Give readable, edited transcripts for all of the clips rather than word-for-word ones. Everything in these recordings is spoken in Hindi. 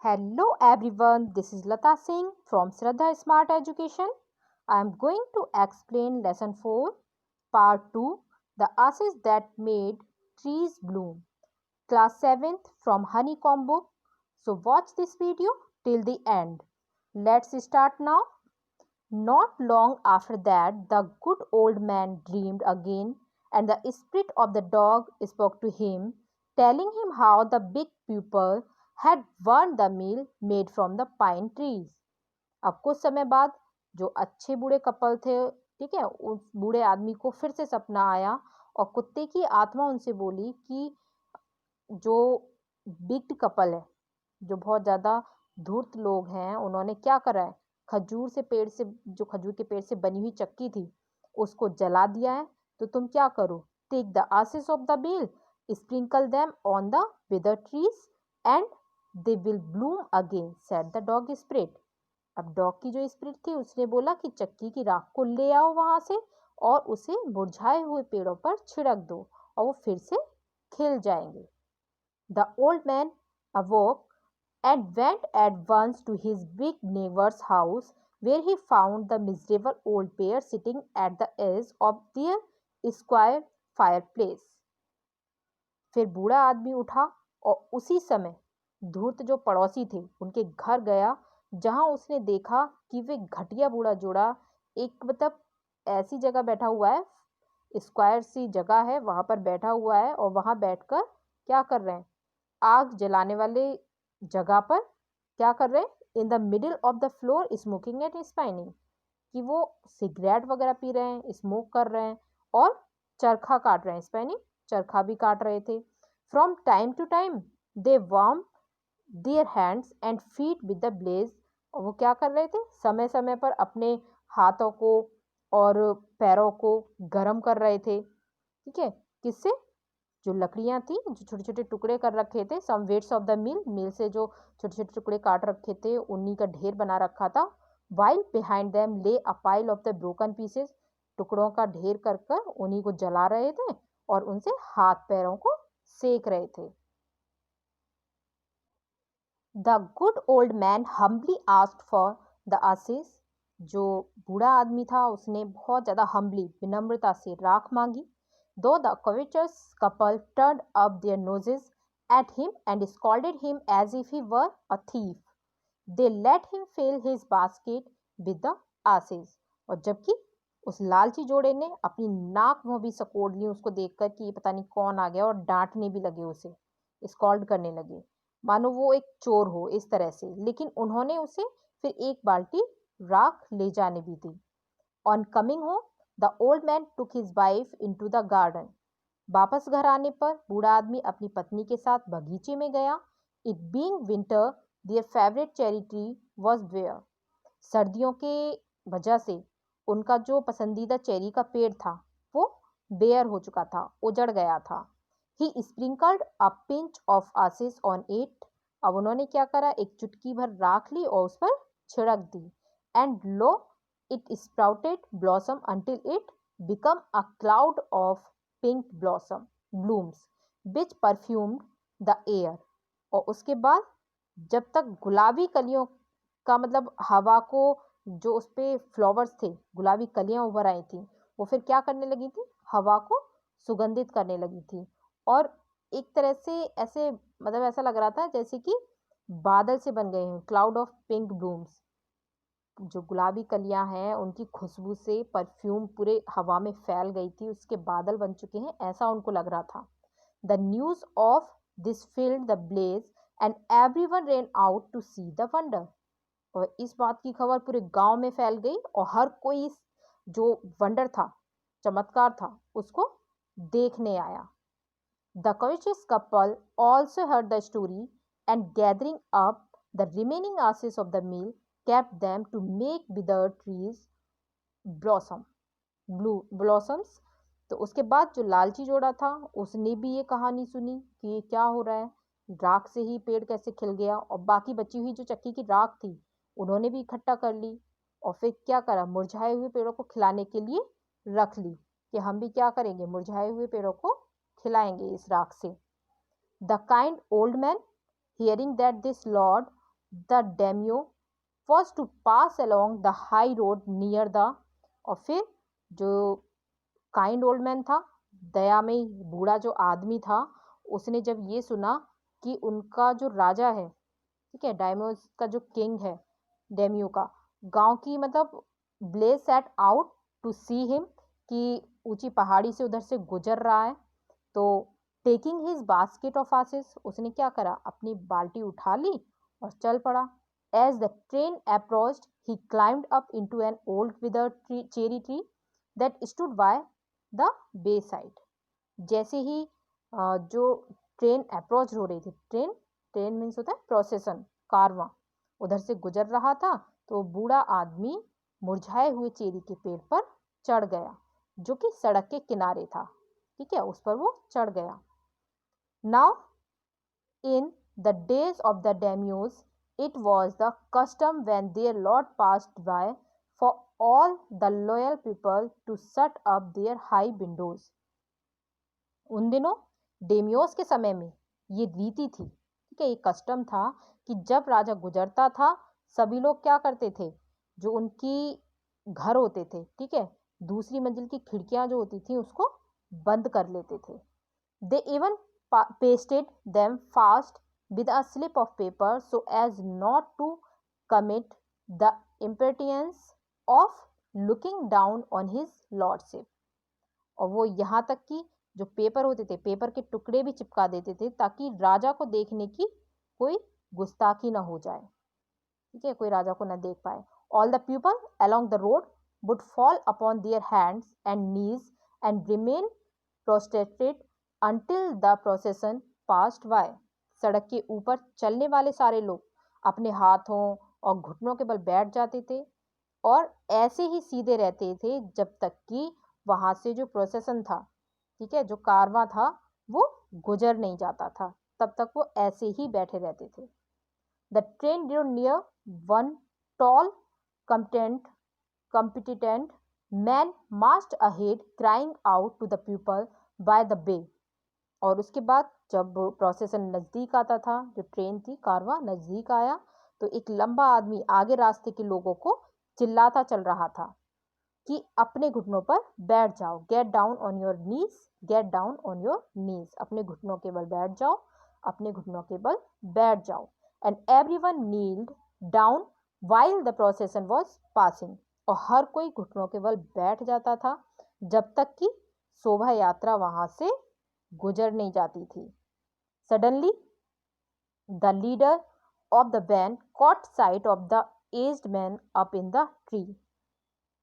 Hello everyone, this is Lata Singh from Shraddha Smart Education. I am going to explain lesson 4, part 2, the ashes that made trees bloom. Class 7th from Honeycomb book. So watch this video till the end. Let's start now. Not long after that, the good old man dreamed again, and the spirit of the dog spoke to him, telling him how the big pupil had burned the meal made from the pine trees. अब कुछ समय बाद जो अच्छे बूढ़े कपल थे, ठीक है, उस बूढ़े आदमी को फिर से सपना आया और कुत्ते की आत्मा उनसे बोली कि जो बिग कपल है, जो बहुत ज़्यादा धूर्त लोग हैं, उन्होंने क्या करा है, जो खजूर के पेड़ से बनी हुई चक्की थी उसको जला दिया है। तो तुम क्या करो, take the ashes of the bell, sprinkle them on the wither trees and they will bloom again, said the dog spirit. अब डॉग की जो स्पिरिट थी उसने बोला कि चक्की की राख को ले आओ वहां से और उसे मुरझाए हुए पेड़ों पर छिड़क दो और वो फिर से खिल जाएंगे। The old man awoke and went at once to his big neighbor's house, where he found the miserable old pair sitting at the edge of their square fireplace. फिर बूढ़ा आदमी उठा और उसी समय धूर्त जो पड़ोसी थे उनके घर गया, जहां उसने देखा कि वे घटिया बूढ़ा जोड़ा एक ऐसी जगह बैठा हुआ है, स्क्वायर सी जगह है, वहां पर बैठा हुआ है और वहां बैठकर क्या कर रहे हैं, आग जलाने वाले जगह पर क्या कर रहे हैं, in the middle of the floor smoking and spinning, कि वो सिगरेट वगैरह पी रहे हैं, स्मोक कर रहे हैं और चरखा काट रहे हैं, स्पाइनिंग चरखा भी काट रहे थे। From time to time they warm their hands and feet with the blaze, और वो क्या कर रहे थे, समय समय पर अपने हाथों को और पैरों को गर्म कर रहे थे, ठीक है, किससे, जो लकड़ियां थी, जो छोटे छोटे टुकड़े कर रखे थे, सम वेट्स ऑफ द मिल से जो छोटे छोटे टुकड़े काट रखे थे उन्हीं का ढेर बना रखा था। वाइल बिहाइंड देम ले a pile of the broken pieces, टुकड़ों का ढेर कर कर उन्हीं को जला रहे थे और उनसे हाथ पैरों को सेक रहे थे। The good old man humbly asked for the ashes, जो बूढ़ा आदमी था उसने बहुत ज्यादा हम्बली, विनम्रता से राख मांगी। Though the covetous couple turned up their noses at him and scolded him as if he were a thief, they let him fill his basket with the ashes. और जबकि उस लालची जोड़े ने अपनी नाक मुंह भी सकोड़ ली उसको देखकर कि ये पता नहीं कौन आ गया, और डांटने भी लगे उसे, स्कॉल्ड करने लगे, मानो वो एक चोर हो इस तरह से, लेकिन उन्होंने उसे फिर एक बाल्टी राख ले जाने भी दी। On coming home the old man took his wife into the garden, वापस घर आने पर बूढ़ा आदमी अपनी पत्नी के साथ बगीचे में गया। It being winter their favourite cherry tree was there, सर्दियों के वजह से उनका जो पसंदीदा चेरी का पेड़ था वो बेयर हो चुका था, उजड़ गया था। He sprinkled a pinch of ashes on it, अब उन्होंने क्या करा, एक चुटकी भर राख ली और उस पर छिड़क दी। And lo it sprouted blossom until it become a cloud of pink blossom blooms which perfumed the air, और उसके बाद जब तक गुलाबी कलियों का हवा को, जो उस पे फ्लावर्स थे, गुलाबी कलियां उभर आई थी, वो फिर क्या करने लगी थी, हवा को सुगंधित करने लगी थी। और एक तरह से ऐसे ऐसा लग रहा था जैसे कि बादल से बन गए हैं, क्लाउड ऑफ पिंक ब्लूम्स, जो गुलाबी कलियां हैं उनकी खुशबू से परफ्यूम पूरे हवा में फैल गई थी, उसके बादल बन चुके हैं, ऐसा उनको लग रहा था। The news of this filled the blaze and everyone ran out to see the wonder, और इस बात की खबर पूरे गांव में फैल गई और हर कोई इस जो वंडर था, चमत्कार था, उसको देखने आया। The covetous couple also heard the story and gathering up the remaining ashes of the meal kept them to make withered trees blossom blossoms। तो उसके बाद जो लालची जोड़ा था उसने भी ये कहानी सुनी कि ये क्या हो रहा है, राख से ही पेड़ कैसे खिल गया, और बाकी बची हुई जो चक्की की राख थी उन्होंने भी इकट्ठा कर ली और फिर क्या करा, मुरझाए हुए पेड़ों को खिलाने के लिए रख ली, कि हम भी क्या करेंगे, मुरझाए हुए पेड़ों को खिलाएंगे इस राख से। The kind old man hearing that this lord the daimyo was to pass along the high road near the, और फिर जो काइंड ओल्ड मैन था, दयामयी बूढ़ा जो आदमी था, उसने जब ये सुना कि उनका जो राजा है, ठीक है, डायमोस का जो किंग है, डेम्यू का, गांव की मतलब blaze set out to see him, कि ऊंची पहाड़ी से उधर से गुजर रहा है, तो taking his basket of access, उसने क्या करा, अपनी बाल्टी उठा ली और चल पड़ा। As the train approached he climbed up into an old withered cherry tree that stood by the wayside. जैसे ही जो ट्रेन अप्रोच हो रही थी, ट्रेन ट्रेन मीन्स होता है प्रोसेसन, कारवां उधर से गुजर रहा था, तो बूढ़ा आदमी मुरझाए हुए चेरी के पेड़ पर चढ़ गया, जो कि सड़क के किनारे था, ठीक है, उस पर वो चढ़ गया। Now in the days of the daimyos it was the custom when their lord passed by for all the loyal people to shut up their high windows। उन दिनों डेमियोस के समय में ये रीति थी, ठीक है, ये कस्टम था कि जब राजा गुजरता था, सभी लोग क्या करते थे, जो उनकी घर होते थे, ठीक है, दूसरी मंजिल की खिड़कियां जो होती थी उसको बंद कर लेते थे। They even pasted them fast with a slip of paper so as not to commit the impertinence of looking down on his lordship। और वो यहाँ तक कि जो पेपर होते थे, पेपर के टुकड़े भी चिपका देते थे, ताकि राजा को देखने की कोई गुस्ताखी ना हो जाए, ठीक है, कोई राजा को ना देख पाए। All the people along the road would fall upon their hands and knees and remain prostrated until the procession passed by। सड़क के ऊपर चलने वाले सारे लोग अपने हाथों और घुटनों के बल बैठ जाते थे और ऐसे ही सीधे रहते थे जब तक कि वहां से जो प्रोसेसन था, ठीक है, जो कारवां था, वो गुजर नहीं जाता था, तब तक वो ऐसे ही बैठे रहते थे। The train drew near one tall competent man marched ahead crying out to the people by the bay। और उसके बाद जब प्रोसेसन नजदीक आता था, जो ट्रेन थी, कारवां नजदीक आया, तो एक लंबा आदमी आगे रास्ते के लोगों को चिल्लाता चल रहा था कि अपने घुटनों पर बैठ जाओ, gate down on your knees, gate down on your knees, अपने घुटनों के बल बैठ जाओ, अपने घुटनों के बल बैठ जाओ। And everyone nailed down while the प्रोसेसन was passing, और हर कोई घुटनों के बल बैठ जाता था जब तक कि शोभा यात्रा वहां से गुजर नहीं जाती थी। Suddenly the leader of the band caught sight of the aged man up in the tree.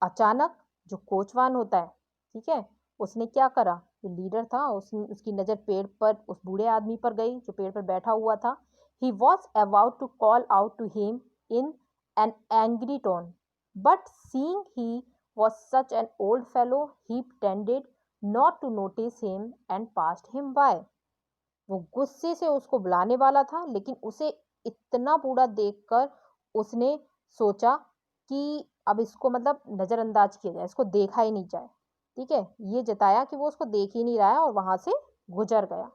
अचानक जो कोचवान होता है, ठीक है, उसने क्या करा, जो लीडर था, उसकी नजर पेड़ पर उस बूढ़े आदमी पर गई जो पेड़ पर बैठा हुआ था। He was about to call out to him in an angry tone, but seeing he was such an old fellow he pretended not to notice him and passed him by. वो गुस्से से उसको बुलाने वाला था, लेकिन उसे इतना बूढ़ा देखकर उसने सोचा कि अब इसको मतलब नजरअंदाज किया जाए, इसको देखा ही नहीं जाए, ठीक है, ये जताया कि वो उसको देख ही नहीं रहा है और वहां से गुजर गया।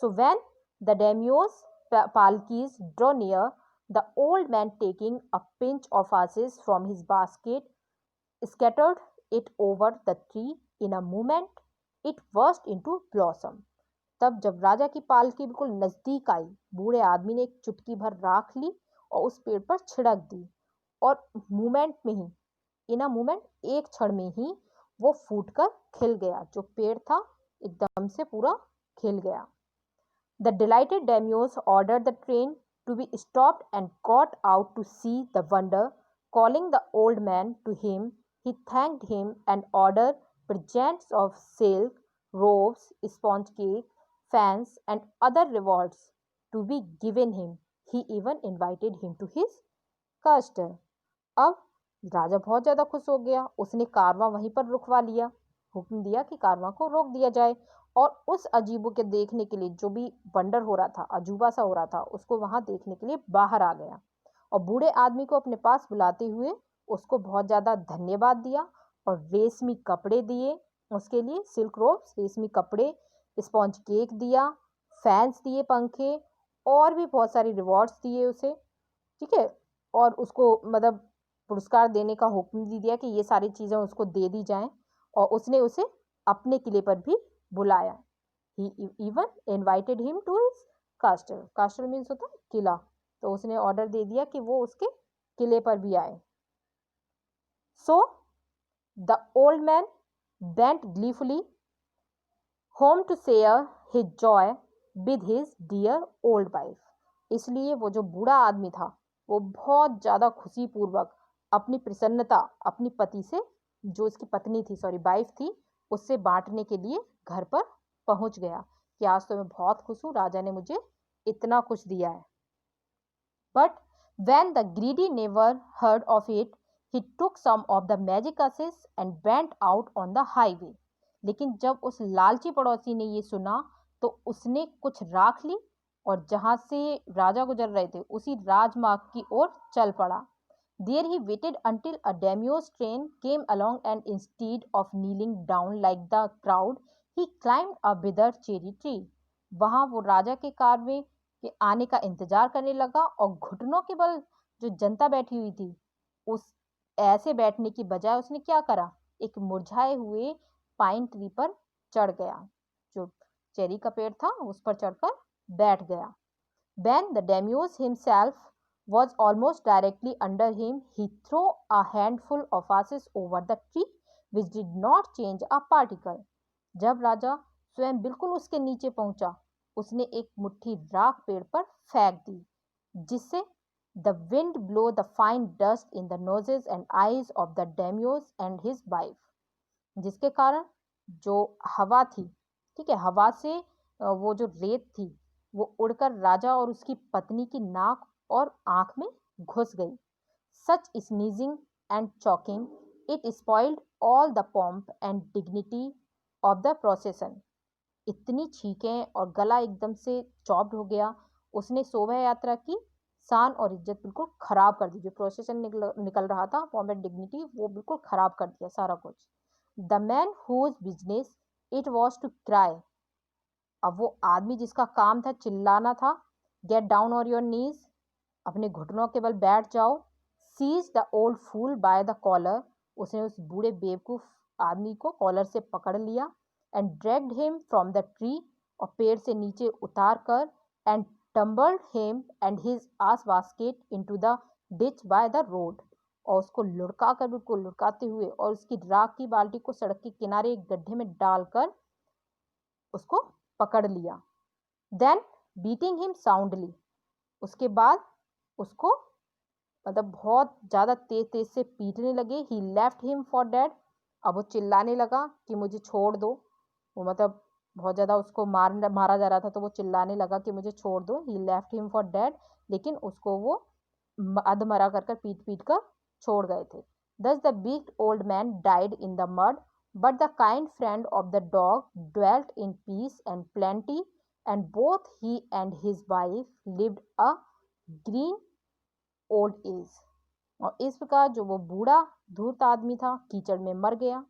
सो व्हेन द डेम्योस पालकीज draw near, the old man taking a pinch of ashes from his basket scattered it over the tree in a moment it burst into blossom। तब जब राजा की पालकी बिल्कुल नजदीक आई, बूढ़े आदमी ने एक चुटकी भर राख ली और उस पेड़ पर छिड़क दी, और मूवमेंट में ही, इन अ मूवमेंट, एक क्षण में ही वो फूटकर खिल गया, जो पेड़ था एकदम से पूरा खिल गया। The delighted daimyos order the train to be stopped and got out to see the wonder. Calling the old man to him, he thanked him and ordered presents of silk, robes, sponge cake, fans and other rewards to be given him। He even invited him to his castle। अब राजा बहुत ज्यादा खुश हो गया, उसने कारवां वहीं पर रुकवा लिया, हुक्म दिया कि कारवां को रोक दिया जाए, और उस अजीबो के देखने के लिए, जो भी वंडर हो रहा था, अजूबा सा हो रहा था, उसको वहां देखने के लिए बाहर आ गया, और बूढ़े आदमी को अपने पास बुलाते हुए उसको बहुत ज़्यादा धन्यवाद दिया और रेशमी कपड़े दिए उसके लिए, सिल्क रोब्स, रेशमी कपड़े, स्पॉन्ज केक दिया, फैंस दिए, पंखे, और भी बहुत सारी रिवॉर्ड्स दिए उसे। ठीक है, और उसको मतलब पुरस्कार देने का हुक्म दे दिया कि ये सारी चीज़ें उसको दे दी जाएं, और उसने उसे अपने किले पर भी बुलाया। He even invited him to his castle. Castle means होता है किला, तो उसने ऑर्डर दे दिया कि वो उसके किले पर भी आए। So the old man went gleefully home to share his joy with his dear old wife. इसलिए वो जो बूढ़ा आदमी था वो बहुत ज़्यादा खुशी पूर्वक अपनी प्रसन्नता अपनी पति से, जो इसकी पत्नी थी, सॉरी वाइफ थी, उससे बांटने के लिए घर पर पहुंच गया कि आज तो मैं बहुत खुश हूँ, राजा ने मुझे इतना कुछ दिया है। But when the greedy neighbor heard of it, he took some of the magic asses and went out on the highway. लेकिन जब उस लालची पड़ोसी ने ये सुना तो उसने कुछ राख ली और जहां से राजा गुजर रहे थे उसी राजमार्ग की ओर चल पड़ा। There he waited until a daimyo's train came along, and instead of kneeling down like the crowd, he climbed a withered cherry tree. वहां वो राजा के कार में के आने का इंतजार करने लगा और घुटनों के बल जो जनता बैठी हुई थी उस ऐसे बैठने की बजाय उसने क्या करा, एक मुरझाए हुए पाइन ट्री पर चढ़ गया, जो चेरी का पेड़ था उस पर चढ़कर बैठ गया। When the daimyo himself was almost directly under him, he threw a handful of ashes over the tree, which did not change a particle. जब राजा स्वयं बिल्कुल उसके नीचे पहुंचा, उसने एक मुट्ठी राख पेड़ पर फेंक दी, जिससे the wind blew the fine dust in the noses and eyes of the daimyo and his wife. जिसके कारण जो हवा थी, ठीक है, हवा से वो जो रेत थी वो उड़कर राजा और उसकी पत्नी की नाक और आंख में घुस गई। Such sneezing and choking it spoiled all the pomp and dignity of the procession. इतनी छींकें और गला एकदम से चॉप्ड हो गया, उसने शोभा यात्रा की शान और इज्जत बिल्कुल खराब कर दी। जो प्रोसेसन निकल रहा था, पॉम्प एंड डिग्निटी, वो बिल्कुल खराब कर दिया सारा कुछ। The man whose business it was to cry. अब वो आदमी जिसका काम था चिल्लाना था, get down on your knees, अपने घुटनों के बल बैठ जाओ। Seize the old fool by the collar, उसने उस बूढ़े बेवकूफ आदमी को कॉलर से पकड़ लिया। And dragged him from the tree, और पेड़ से नीचे उतार कर, and tumbled him and his ash basket into the ditch by the road, और उसको लुढ़का कर, बिल्कुल लुढ़काते हुए, और उसकी राख की बाल्टी को सड़क के किनारे एक गड्ढे में डालकर उसको पकड़ लिया। देन बीटिंग हिम साउंडली, उसके बाद उसको मतलब बहुत ज़्यादा तेज तेज से पीटने लगे। ही लेफ्ट हिम फॉर डेड, अब वो चिल्लाने लगा कि मुझे छोड़ दो, वो मतलब बहुत ज़्यादा उसको मारा जा रहा था तो वो चिल्लाने लगा कि मुझे छोड़ दो। ही लेफ्ट हिम फॉर डेड, लेकिन उसको वो अधमरा कर पीट पीट कर छोड़ गए थे। Thus the big old man died in the mud, but the kind friend of the dog dwelt in peace and plenty, and both he and his wife lived a green old age. और इस प्रकार जो वो बूढ़ा धूर्त आदमी था कीचड़ में मर गया,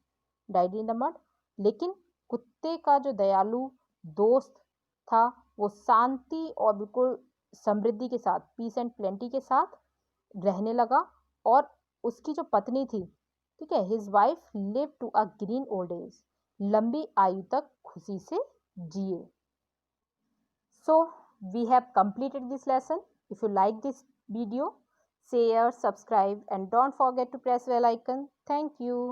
डाइड इन द मड, लेकिन कुत्ते का जो दयालु दोस्त था वो शांति और बिल्कुल समृद्धि के साथ, पीस एंड प्लेंटी के साथ रहने लगा, और उसकी जो पत्नी थी, ठीक है, his wife live to a green old age, लंबी आयु तक खुशी से जिए। So we have completed this lesson. If you like this video, share, subscribe, and don't forget to press bell icon. Thank you.